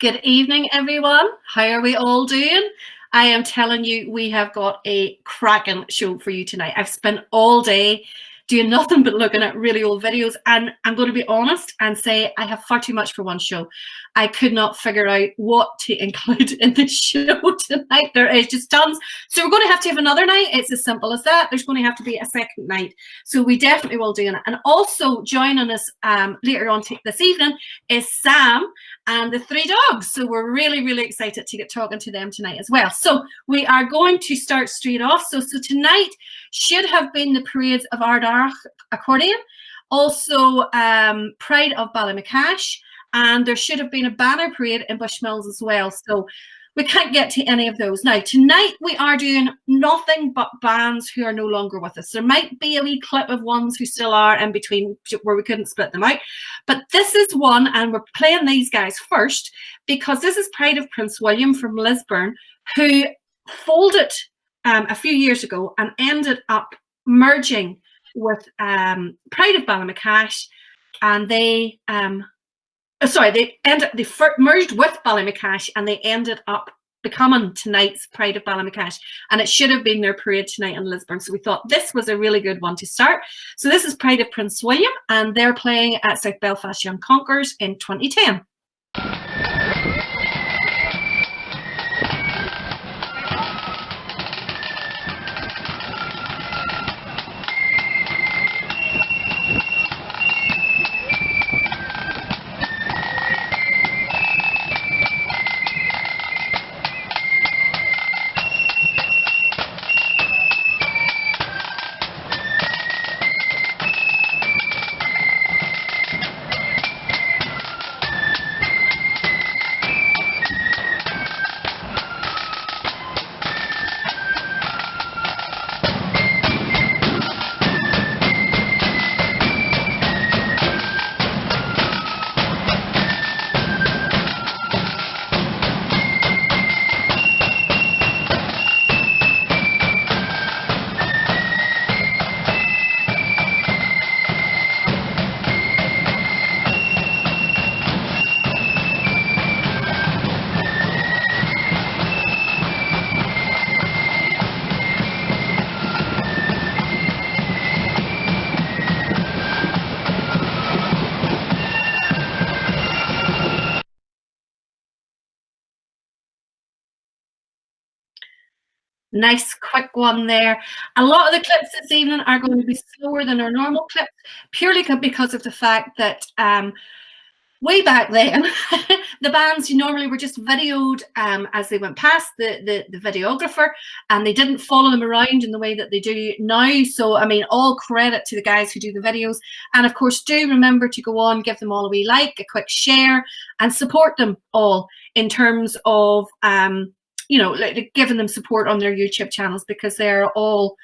Good evening, everyone. How are we all doing? I am telling you, we have got a cracking show for you tonight. I've spent all day doing nothing but looking at really old videos, and I'm going to be honest and say I have far too much for one show. I could not figure out what to include in the show tonight. There is just tons. So we're going to have another night. It's as simple as that. There's going to have to be a second night. So we definitely will do it. And also joining us later on this evening is Sam and the three dogs. So we're really, really excited to get talking to them tonight as well. So we are going to start straight off. So tonight should have been the parades of Ardagh accordion, also Pride of Ballymacash, and there should have been a banner parade in Bushmills as well. So we can't get to any of those. Now, tonight we are doing nothing but bands who are no longer with us. There might be a wee clip of ones who still are in between where we couldn't split them out. But this is one, and we're playing these guys first because this is Pride of Prince William from Lisburn, who folded a few years ago and ended up merging with Pride of Ballymacash, and they merged with Ballymacash, and they ended up becoming tonight's Pride of Ballymacash, and it should have been their parade tonight in Lisburn. So we thought this was a really good one to start. So this is Pride of Prince William, and they're playing at South Belfast Young Conquerors in 2010. Nice quick one there. A lot of the clips this evening are going to be slower than our normal clips, purely because of the fact that way back then, the bands normally were just videoed as they went past the videographer, and they didn't follow them around in the way that they do now. So, I mean, all credit to the guys who do the videos. And of course, do remember to go on, give them all a wee like, a quick share, and support them all in terms of you know, like giving them support on their YouTube channels, because they're all,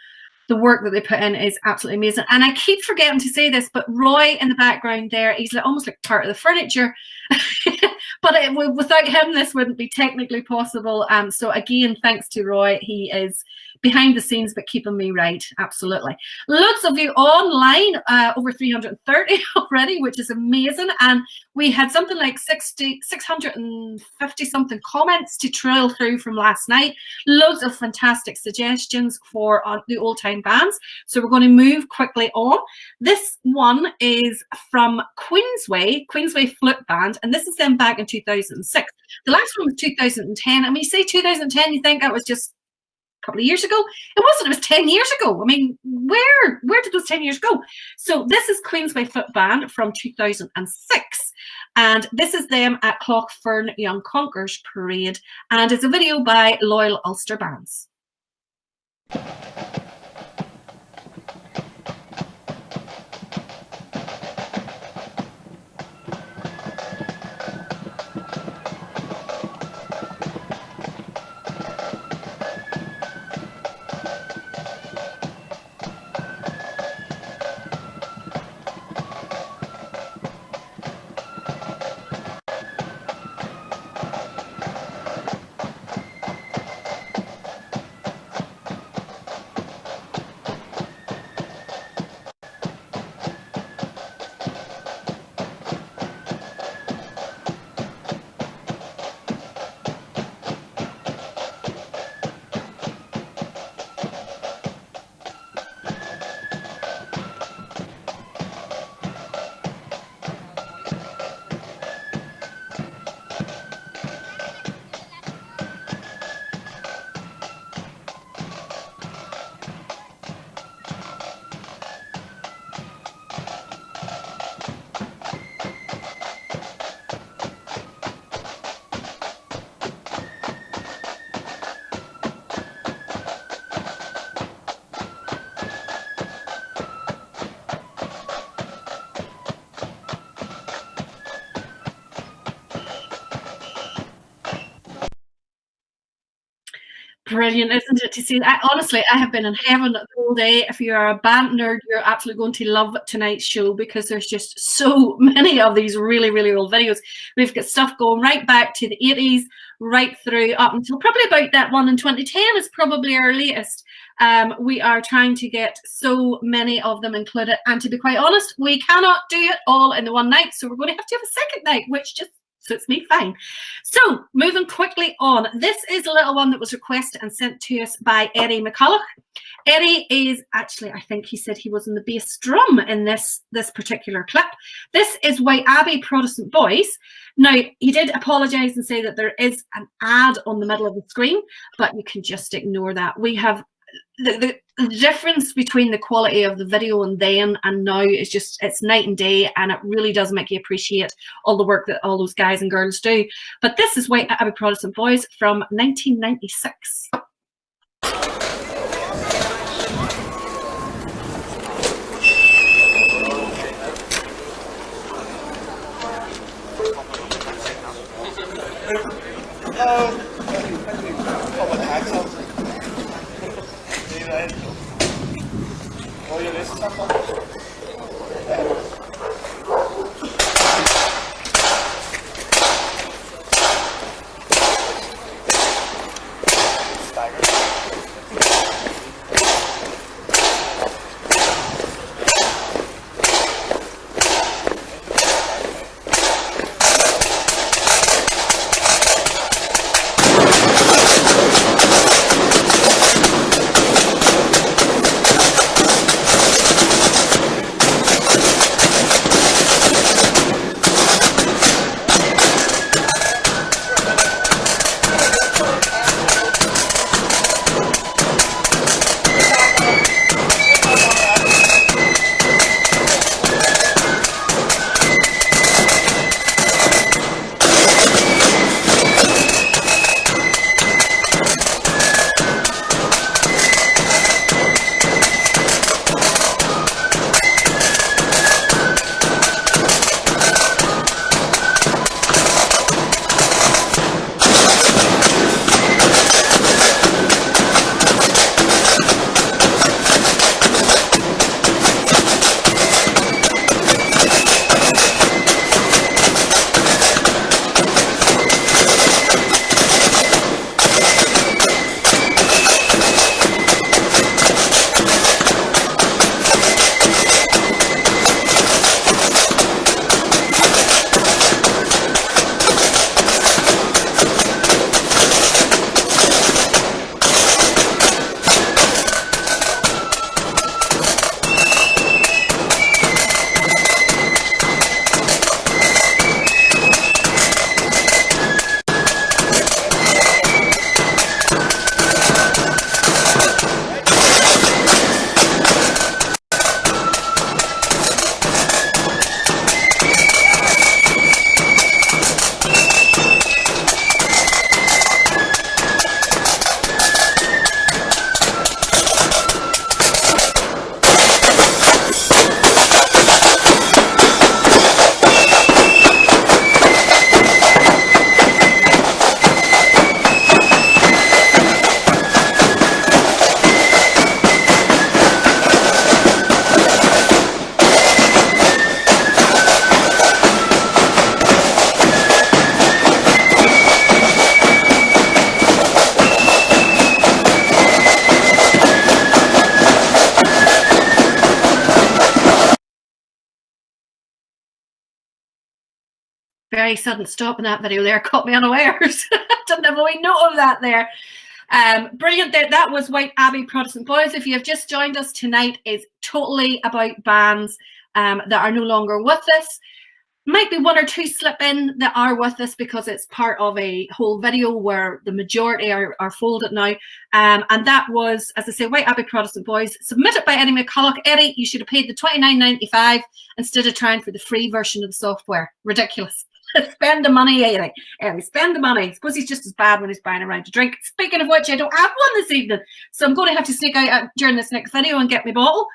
the work that they put in is absolutely amazing. And I keep forgetting to say this, but Roy in the background there, he's almost like part of the furniture. But without him, this wouldn't be technically possible. So again, thanks to Roy. He is behind the scenes, but keeping me right. Absolutely. Lots of you online, over 330 already, which is amazing. And we had something like 650 something comments to trail through from last night. Loads of fantastic suggestions for the old time bands. So we're going to move quickly on. This one is from Queensway Flute Band, and this is them back in 2006. The last one was 2010. And when you say 2010, you think that was just couple of years ago. It wasn't, it was 10 years ago. I mean, where did those 10 years go? So this is Queensway Flute Band from 2006, and this is them at Cloughfern Young Conquerors Parade, and it's a video by Loyal Ulster Bands. Brilliant, isn't it, to see that? Honestly, I have been in heaven the whole day. If you are a band nerd, you're absolutely going to love tonight's show because there's just so many of these really, really old videos. We've got stuff going right back to the 80s, right through up until probably about that one in 2010 is probably our latest. We are trying to get so many of them included. And to be quite honest, we cannot do it all in the one night. So we're going to have a second night, which just suits me fine. So moving quickly on, this is a little one that was requested and sent to us by Eddie McCulloch. Eddie is actually, I think he said he was in the bass drum in this particular clip. This is White Abbey Protestant Boys. Now, he did apologise and say that there is an ad on the middle of the screen, but you can just ignore that. We have the difference between the quality of the video and then and now is just, it's night and day, and it really does make you appreciate all the work that all those guys and girls do. But this is White Abbey Protestant Boys from 1996. Very sudden stop in that video there, caught me unawares. Didn't have a wee note of that there. Brilliant. That was White Abbey Protestant Boys. If you have just joined us, tonight is totally about bands that are no longer with us. Might be one or two slip in that are with us because it's part of a whole video where the majority are folded now. And that was, as I say, White Abbey Protestant Boys, submitted by Eddie McCulloch. Eddie, you should have paid the $29.95 instead of trying for the free version of the software. Ridiculous. Spend the money, Eddie. Eddie, spend the money. I suppose he's just as bad when he's buying a round to drink. Speaking of which, I don't have one this evening, so I'm going to have to sneak out during this next video and get my bottle.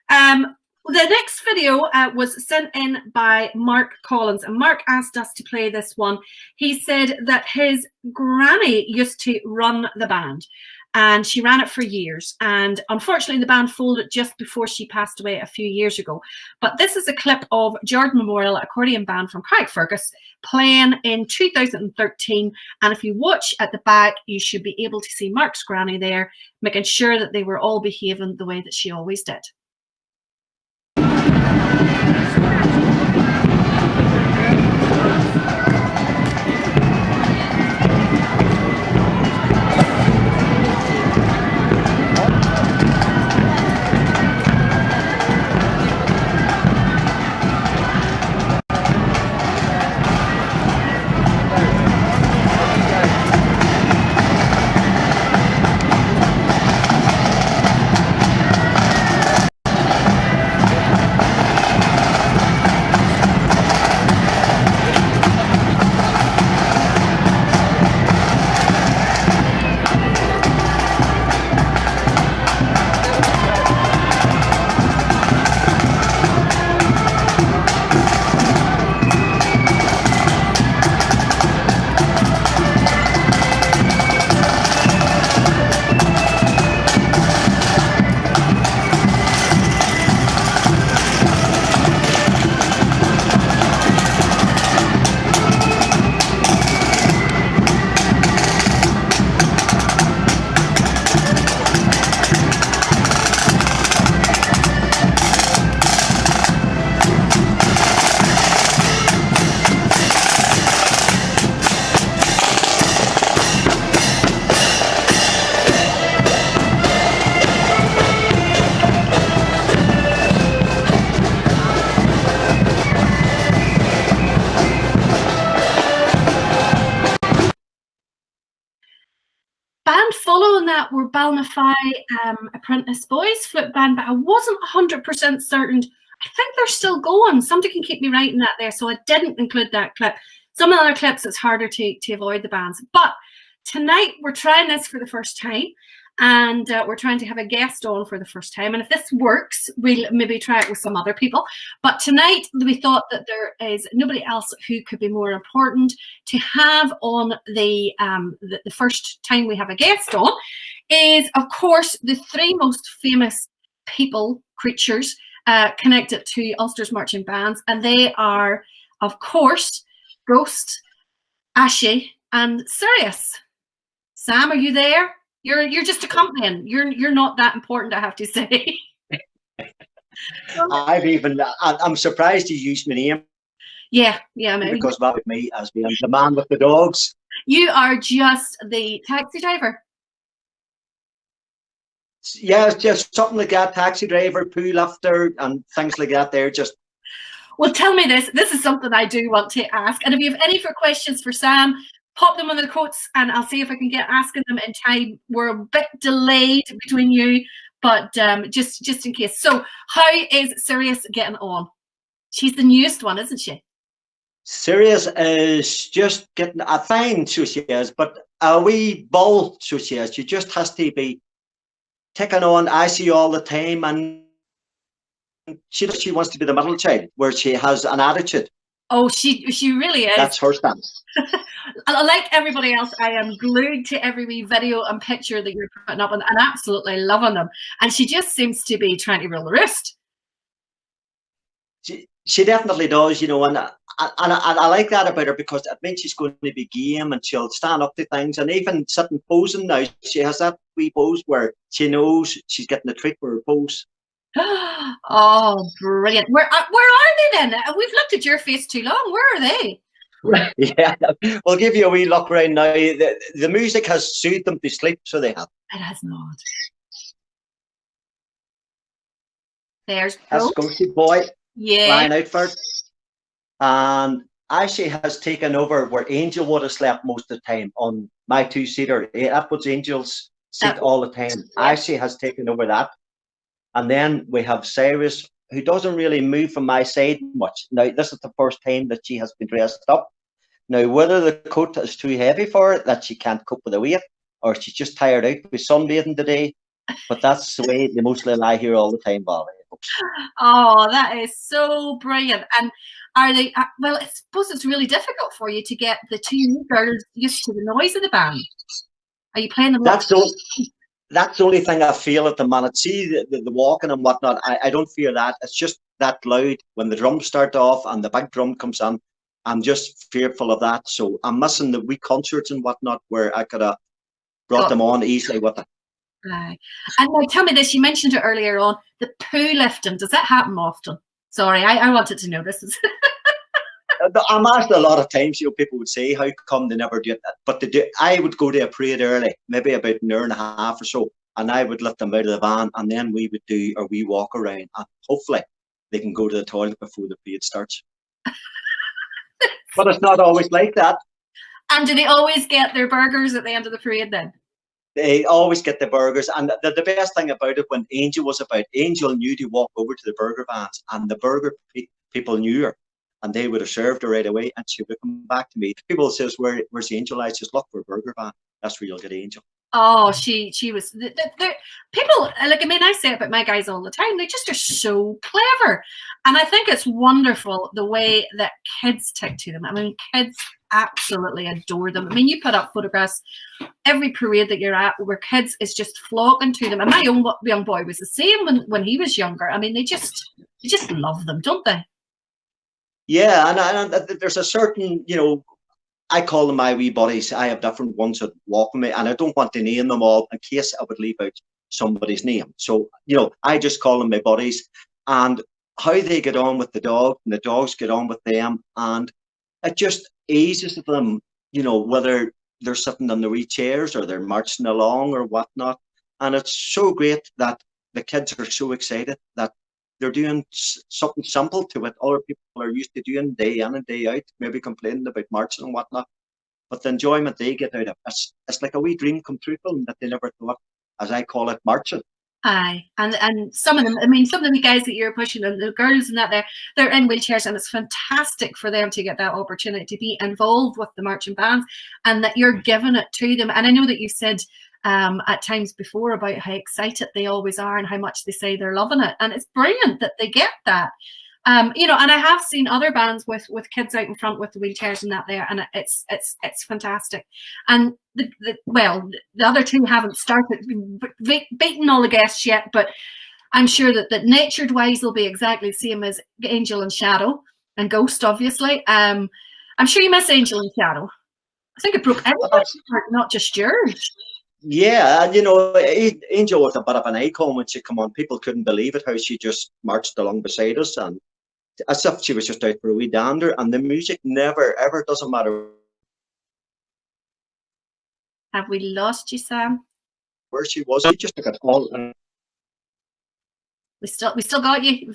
The next video was sent in by Mark Collins, and Mark asked us to play this one. He said that his granny used to run the band, and she ran it for years. And unfortunately, the band folded just before she passed away a few years ago. But this is a clip of Jordan Memorial Accordion Band from Carrickfergus playing in 2013. And if you watch at the back, you should be able to see Mark's granny there, making sure that they were all behaving the way that she always did. Band following that were Balnafie Apprentice Boys flip band, but I wasn't 100% certain. I think they're still going. Somebody can keep me right in that there, so I didn't include that clip. Some of the other clips, it's harder to avoid the bands. But tonight, we're trying this for the first time, and we're trying to have a guest on for the first time. And if this works, we'll maybe try it with some other people. But tonight, we thought that there is nobody else who could be more important to have on the first time we have a guest on is, of course, the three most famous creatures connected to Ulster's marching bands. And they are, of course, Ghost, Aisling, and Sirius. Sam, are you there? You're just accompanying. You're not that important, I have to say. I'm surprised you used my name. Yeah, maybe. Because that with me as being the man with the dogs. You are just the taxi driver. Yeah, it's just something like that. Taxi driver, pool lifter, and things like that. They're just. Well, tell me this. This is something I do want to ask. And if you have any questions for Sam, pop them in the quotes and I'll see if I can get asking them in time. We're a bit delayed between you, but just in case. So how is Sirius getting on? She's the newest one, isn't she? Sirius is just getting a fine, so she is, but a wee bull, so she is. She just has to be taking on Aisling all the time, and she wants to be the middle child, where she has an attitude. Oh, she really is. That's her stance. Like everybody else, I am glued to every wee video and picture that you're putting up and absolutely loving them. And she just seems to be trying to rule the roost. She definitely does, you know, and I like that about her, because it means she's going to be game and she'll stand up to things. And even sitting posing now, she has that wee pose where she knows she's getting a treat for her pose. Oh, brilliant. Where are they then? We've looked at your face too long. Where are they? Yeah, we'll give you a wee look right now. The music has soothed them to sleep, so they have. It has not. There's That's Ghosty Boy. Yeah. Lying out for it. And Aisling has taken over where Angel would have slept most of the time on my two-seater. That was Angel's seat all the time. Yeah. Aisling has taken over that. And then we have Sirius, who doesn't really move from my side much. Now, this is the first time that she has been dressed up. Now, whether the coat is too heavy for her, that she can't cope with the weight, or she's just tired out with sunbathing today, but that's the way they mostly lie here all the time, Bobby. Oh, that is so brilliant. And are they, well, I suppose it's really difficult for you to get the two girls used to the noise of the band. Are you playing them? That's the only thing I feel at the minute. See the walking and whatnot. I don't fear that. It's just that loud when the drums start off and the big drum comes on. I'm just fearful of that. So I'm missing the wee concerts and whatnot where I could have brought them on easily with it. Right. And now tell me this, you mentioned it earlier on, the poo lifting, does that happen often? Sorry, I wanted to know this. I'm asked a lot of times, people would say, how come they never do that? But they do. I would go to a parade early, maybe about an hour and a half or so, and I would let them out of the van, and then we would do a wee walk around, and hopefully they can go to the toilet before the parade starts. But it's not always like that. And do they always get their burgers at the end of the parade then? They always get the burgers. And the best thing about it, when Angel was about, Angel knew to walk over to the burger vans, and the burger people knew her, and they would have served her right away, and she would come back to me. People says, where's Angel? I just look for a burger van. That's where you'll get Angel. Oh, she was, people, like, I mean, I say it about my guys all the time, they just are so clever. And I think it's wonderful the way that kids take to them. I mean, kids absolutely adore them. I mean, you put up photographs every parade that you're at where kids is just flocking to them. And my own young boy was the same when he was younger. I mean, they just love them, don't they? Yeah, and there's a certain, I call them my wee buddies. I have different ones that walk with me, and I don't want to name them all in case I would leave out somebody's name. So, I just call them my buddies, and how they get on with the dog, and the dogs get on with them, and it just eases them, whether they're sitting on the wee chairs or they're marching along or whatnot. And it's so great that the kids are so excited that they're doing something simple to it. Other people are used to doing day in and day out, maybe complaining about marching and whatnot. But the enjoyment they get out of it, it's like a wee dream come true for them that they never thought, as I call it, marching. Aye, and some of them, I mean, some of the guys that you're pushing, and the girls and that, they're in wheelchairs, and it's fantastic for them to get that opportunity to be involved with the marching bands, and that you're giving it to them. And I know that you said at times before about how excited they always are and how much they say they're loving it, and it's brilliant that they get that. And I have seen other bands with kids out in front with the wheelchairs and that there, and it's fantastic. And the other two haven't started beating all the guests yet, but I'm sure that natured wise they'll be exactly the same as Angel and Shadow and Ghost, obviously. I'm sure you miss Angel and Shadow. I think it broke everybody's heart, not just yours. Yeah, and Angel was a bit of an icon when she came on. People couldn't believe it, how she just marched along beside us, and as if she was just out for a wee dander. And the music never, ever, doesn't matter. Have we lost you, Sam? Where she was, she just took it all. We still got you.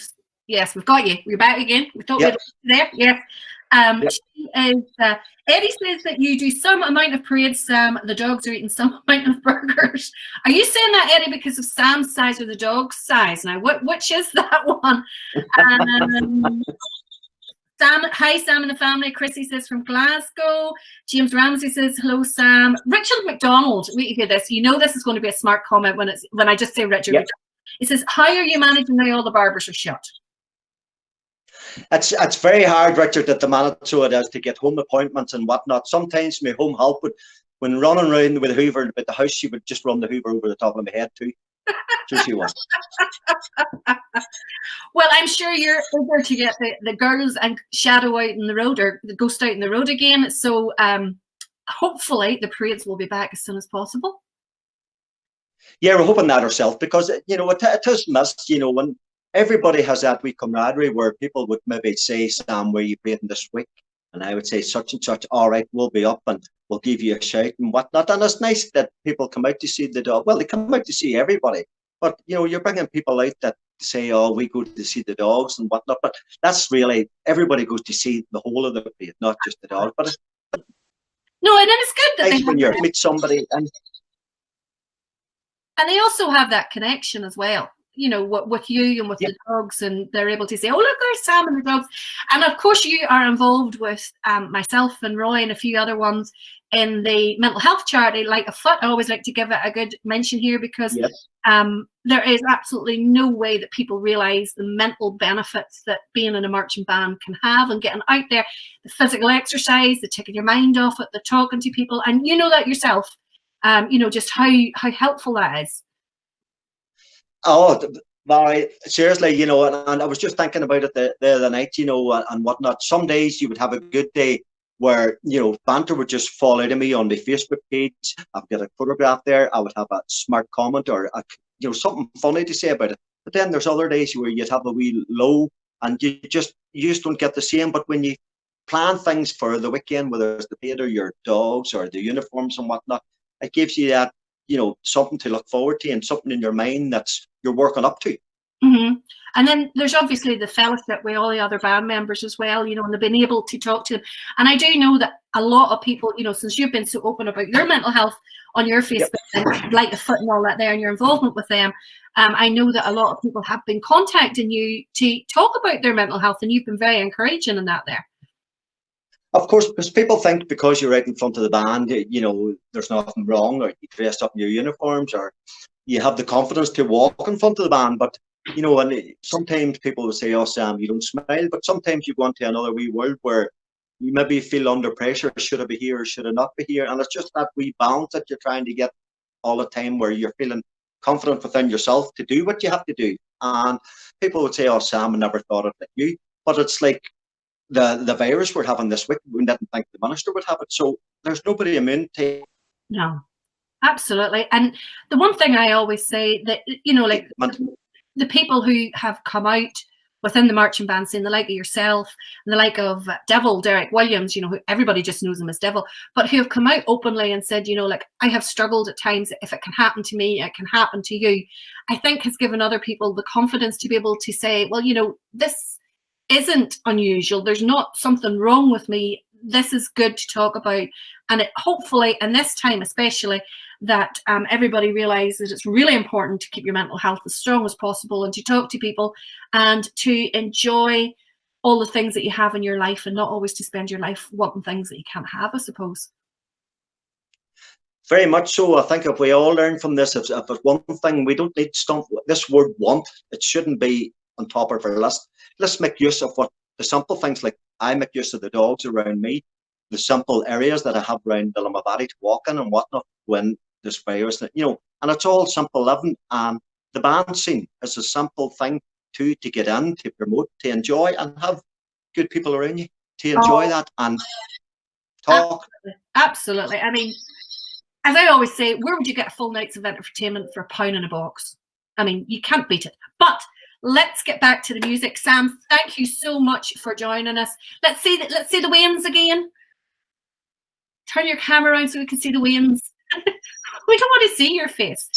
Yes, we've got you. We're back again. We thought we were there. Yes. Yep. She is, Eddie says that you do some amount of parades, Sam. The dogs are eating some amount of burgers. Are you saying that, Eddie, because of Sam's size or the dog's size? Now, which is that one? Sam, hi, Sam and the family. Chrissy says from Glasgow. James Ramsey says, hello, Sam. Richard McDonald, wait to hear this. You know this is going to be a smart comment when I just say Richard. Yep. He says, how are you managing now all the barbers are shut? It's very hard, Richard, at the minute, so it is, to get home appointments and whatnot. Sometimes my home help would, when running around with Hoover about the house, she would just run the Hoover over the top of my head too. So she was. Well, I'm sure you're eager to get the girls and Shadow out in the road, or the Ghost out in the road again. So hopefully the parades will be back as soon as possible. Yeah, we're hoping that ourselves, because it is missed, when everybody has that wee camaraderie where people would maybe say, Sam, where are you parading this week? And I would say such and such. All right, we'll be up and we'll give you a shout and whatnot. And it's nice that people come out to see the dog. Well, they come out to see everybody, but you're bringing people out that say, oh, we go to see the dogs and whatnot. But that's really, everybody goes to see the whole of the parade, not just the dog. But no, and it's good that nice when you meet somebody, and they also have that connection as well. With you and with the dogs, and they're able to say, oh, look, there's Sam and the dogs. And of course you are involved with myself and Roy and a few other ones in the mental health charity, Like a Foot. I always like to give it a good mention here, because there is absolutely no way that people realize the mental benefits that being in a marching band can have, and getting out there, the physical exercise, the taking your mind off it, the talking to people. And you know that yourself, just how helpful that is. Oh, Barry, seriously, you know, and I was just thinking about it the other night, you know, and whatnot. Some days you would have a good day where, you know, banter would just fall out of me on my Facebook page. I've got a photograph there. I would have a smart comment or, you know, something funny to say about it. But then there's other days where you'd have a wee low and you just don't get the same. But when you plan things for the weekend, whether it's the theatre, your dogs or the uniforms and whatnot, it gives you that, you know, something to look forward to and something in your mind that's you're working up to. Mm-hmm. And then there's obviously the fellowship with all the other band members as well, you know, and they've been able to talk to them. And I do know that a lot of people, you know, since you've been so open about your mental health on your Facebook, yep, and like the foot and all that there and your involvement with them, I know that a lot of people have been contacting you to talk about their mental health, and you've been very encouraging in that there. Of course, because people think because you're right in front of the band, you know, there's nothing wrong, or you dress up in your uniforms, or you have the confidence to walk in front of the band. But, you know, and sometimes people will say, oh, Sam, you don't smile. But sometimes you go into another wee world where you maybe feel under pressure. Should I be here or should I not be here? And it's just that wee balance that you're trying to get all the time where you're feeling confident within yourself to do what you have to do. And people would say, oh, Sam, I never thought of it like you. But it's like, the virus we're having this week, we didn't think the minister would have it. So there's nobody immune to. No, absolutely. And the one thing I always say that, you know, like the people who have come out within the marching band scene, the like of yourself and the like of Devil, Derek Williams, you know, who everybody just knows him as Devil, but who have come out openly and said, you know, like, I have struggled at times. If it can happen to me, it can happen to you. I think has given other people the confidence to be able to say, well, you know, this isn't unusual. There's not something wrong with me. This is good to talk about. And it hopefully, and this time especially, that everybody realizes it's really important to keep your mental health as strong as possible and to talk to people and to enjoy all the things that you have in your life and not always to spend your life wanting things that you can't have, I suppose. Very much so. I think if we all learn from this, if it's one thing, we don't need this word want. It shouldn't be on top of our list. Let's make use of what the simple things, like I make use of the dogs around me, the simple areas that I have around Billimabady to walk in and whatnot when there's virus, you know, and it's all simple living. And the band scene is a simple thing to get in, to promote, to enjoy, and have good people around you to enjoy that and talk. Absolutely. I mean, as I always say, where would you get a full night's of entertainment for £1 in a box? I mean, you can't beat it. But let's get back to the music. Sam, thank you so much for joining us. Let's see the Waynes again. Turn your camera around so we can see the Waynes. We don't want to see your face.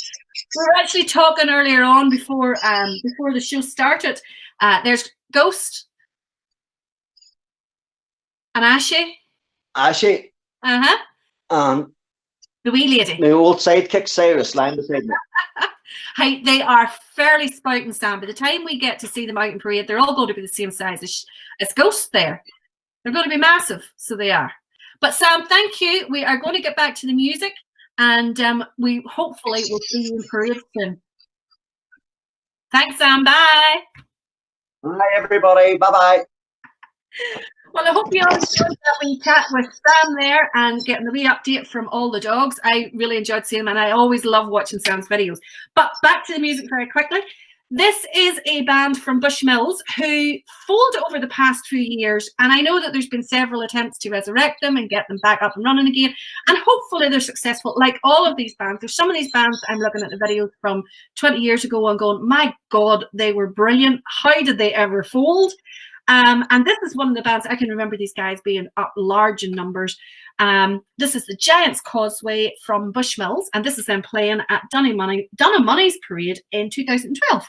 We were actually talking earlier on before the show started. There's Ghost and Ashy. Ashy. The wee lady. My old sidekick Cyrus lying beside me. Hey, they are fairly spouting, Sam. By the time we get to see them out in parade, they're all going to be the same size as Ghost there. They're going to be massive, so they are. But Sam, thank you. We are going to get back to the music, and we hopefully will see you in parade soon. Thanks, Sam. Bye. Bye, everybody. Bye-bye. Well, I hope you all enjoyed that wee chat with Sam there and getting the wee update from all the dogs. I really enjoyed seeing them, and I always love watching Sam's videos. But back to the music very quickly. This is a band from Bushmills who folded over the past few years, and I know that there's been several attempts to resurrect them and get them back up and running again, and hopefully they're successful. Like all of these bands, there's some of these bands I'm looking at the videos from 20 years ago and going, my God, they were brilliant. How did they ever fold? And this is one of the bands I can remember these guys being up large in numbers. This is the Giant's Causeway from Bushmills, and this is them playing at Dunnammoney's Parade in 2012.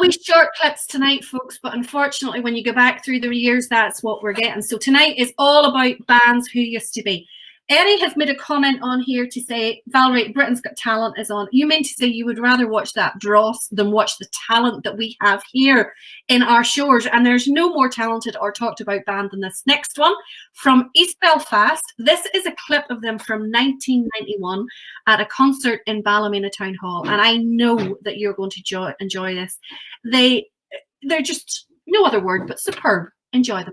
Always short clips tonight, folks, but unfortunately, when you go back through the years, that's what we're getting. So tonight is all about bands who used to be. Eddie has made a comment on here to say, Valerie, Britain's Got Talent is on. You mean to say you would rather watch that dross than watch the talent that we have here in our shores? And there's no more talented or talked about band than this next one from East Belfast. This is a clip of them from 1991 at a concert in Ballymena Town Hall. And I know that you're going to enjoy this. They're just, no other word, but superb. Enjoy them.